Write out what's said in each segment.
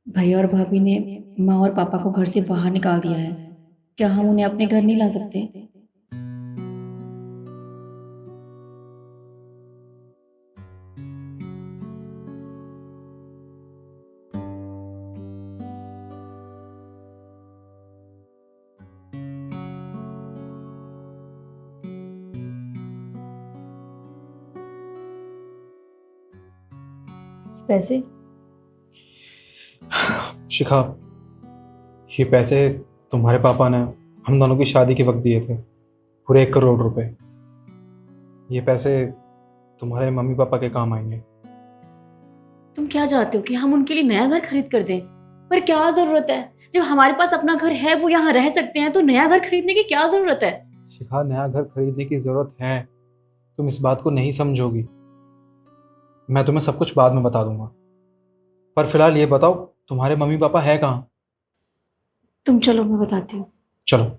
भैया और भाभी ने माँ और पापा को घर से बाहर निकाल दिया है। क्या हम उन्हें अपने घर नहीं ला सकते? पैसे? शिखा, ये पैसे तुम्हारे पापा ने हम दोनों की शादी के वक्त दिए थे, पूरे 1 करोड़ रुपए। ये पैसे तुम्हारे मम्मी पापा के काम आएंगे। तुम क्या चाहते हो कि हम उनके लिए नया घर खरीद कर दें? पर क्या जरूरत है? जब हमारे पास अपना घर है, वो यहाँ रह सकते हैं, तो नया घर खरीदने की क्या जरूरत है? शिखा, नया घर खरीदने की जरूरत है, तुम इस बात को नहीं समझोगी। मैं तुम्हें सब कुछ बाद में बता दूंगा, पर फिलहाल ये बताओ, तुम्हारे मम्मी पापा है कहाँ? तुम चलो, मैं बताती हूँ। चलो।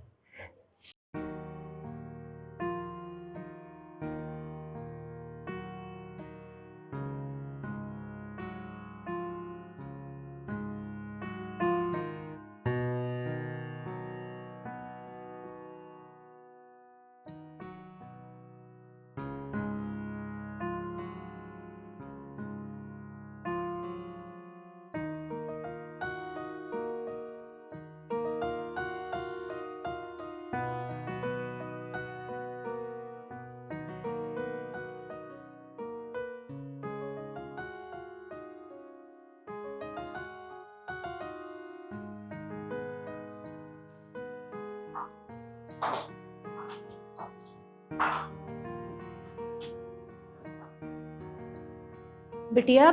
बिटिया,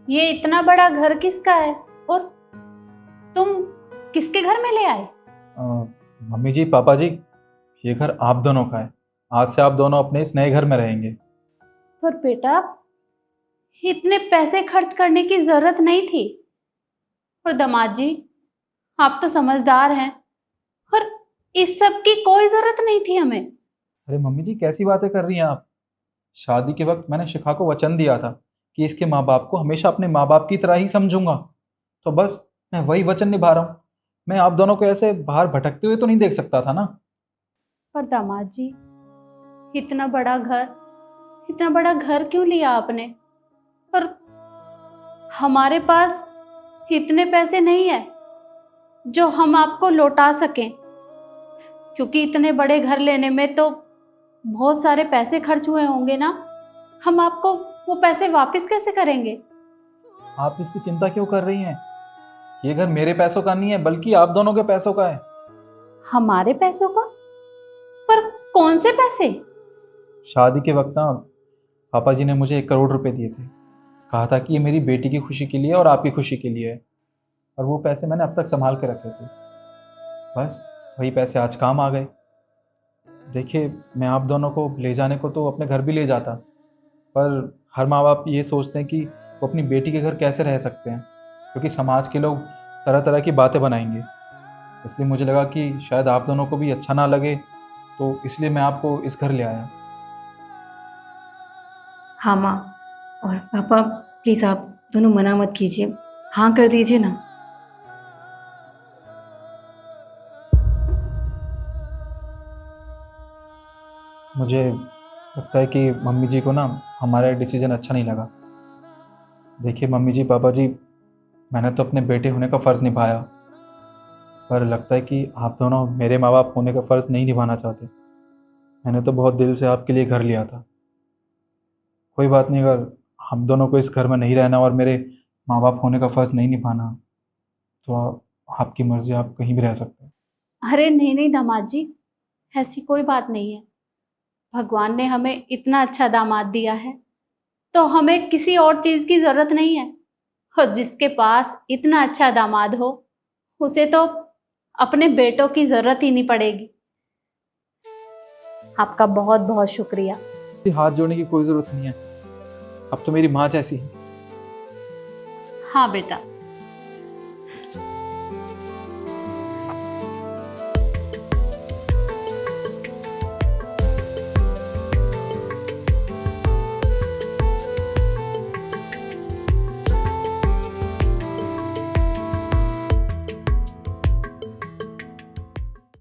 ये इतना बड़ा घर किसका है? और तुम किसके घर में ले आए? अ, मम्मी जी, पापा जी, ये घर आप दोनों का है। आज से आप दोनों अपने इस नए घर में रहेंगे। पर बेटा, इतने पैसे खर्च करने की जरूरत नहीं थी। और दामाद जी, आप तो समझदार हैं, और इस सब की कोई जरूरत नहीं थी हमें। अरे मम्मी जी, कैसी बातें कर रही हैं आप? शादी के वक्त मैंने शिखा को वचन दिया था कि इसके माँ बाप को हमेशा अपने माँ बाप की तरह ही समझूंगा। तो बस मैं वही वचन निभा रहा हूँ। मैं आप दोनों को ऐसे बाहर भटकते हुए तो नहीं देख सकता था ना। पर दामाद जी, इतना बड़ा घर, इतना बड़ा घर क्यों लिया आपने? और हमारे पास इतने पैसे नहीं है जो हम आपको लौटा सकें, क्योंकि इतने बड़े घर लेने में तो बहुत सारे पैसे खर्च हुए होंगे ना। हम आपको वो पैसे वापस कैसे करेंगे? आप इसकी चिंता क्यों कर रही हैं? ये घर मेरे पैसों का नहीं है, बल्कि आप दोनों के पैसों का है। हमारे पैसों का? पर कौन से पैसे? शादी के वक्त ना पापा जी ने मुझे 1 करोड़ रुपए दिए थे। कहा था कि ये मेरी बेटी की खुशी के लिए और आपकी खुशी के लिए है। और वो पैसे मैंने अब तक संभाल के रखे थे। बस वही पैसे आज काम आ गए। देखिए, मैं आप दोनों को ले जाने को तो अपने घर भी ले जाता, पर हर माँ बाप ये सोचते हैं कि वो अपनी बेटी के घर कैसे रह सकते हैं, क्योंकि समाज के लोग तरह तरह की बातें बनाएंगे। इसलिए मुझे लगा कि शायद आप दोनों को भी अच्छा ना लगे, तो इसलिए मैं आपको इस घर ले आया। हाँ माँ और पापा, प्लीज आप दोनों मना मत कीजिए, हाँ कर दीजिए ना। मुझे लगता है कि मम्मी जी को ना हमारा डिसीजन अच्छा नहीं लगा। देखिए मम्मी जी, पापा जी, मैंने तो अपने बेटे होने का फ़र्ज़ निभाया, पर लगता है कि आप दोनों मेरे माँ बाप होने का फ़र्ज़ नहीं निभाना चाहते। मैंने तो बहुत दिल से आपके लिए घर लिया था। कोई बात नहीं, अगर हम दोनों को इस घर में नहीं रहना और मेरे माँ बाप होने का फ़र्ज़ नहीं निभाना, तो आपकी मर्ज़ी, आप कहीं भी रह सकते हैं। अरे नहीं नहीं दामाद जी, ऐसी कोई बात नहीं है। भगवान ने हमें इतना अच्छा दामाद दिया है, तो हमें किसी और चीज की जरूरत नहीं है। और जिसके पास इतना अच्छा दामाद हो, उसे तो अपने बेटों की जरूरत ही नहीं पड़ेगी। आपका बहुत बहुत शुक्रिया। हाथ जोड़ने की कोई ज़रूरत नहीं है, अब तो मेरी माँ जैसी है। हाँ बेटा,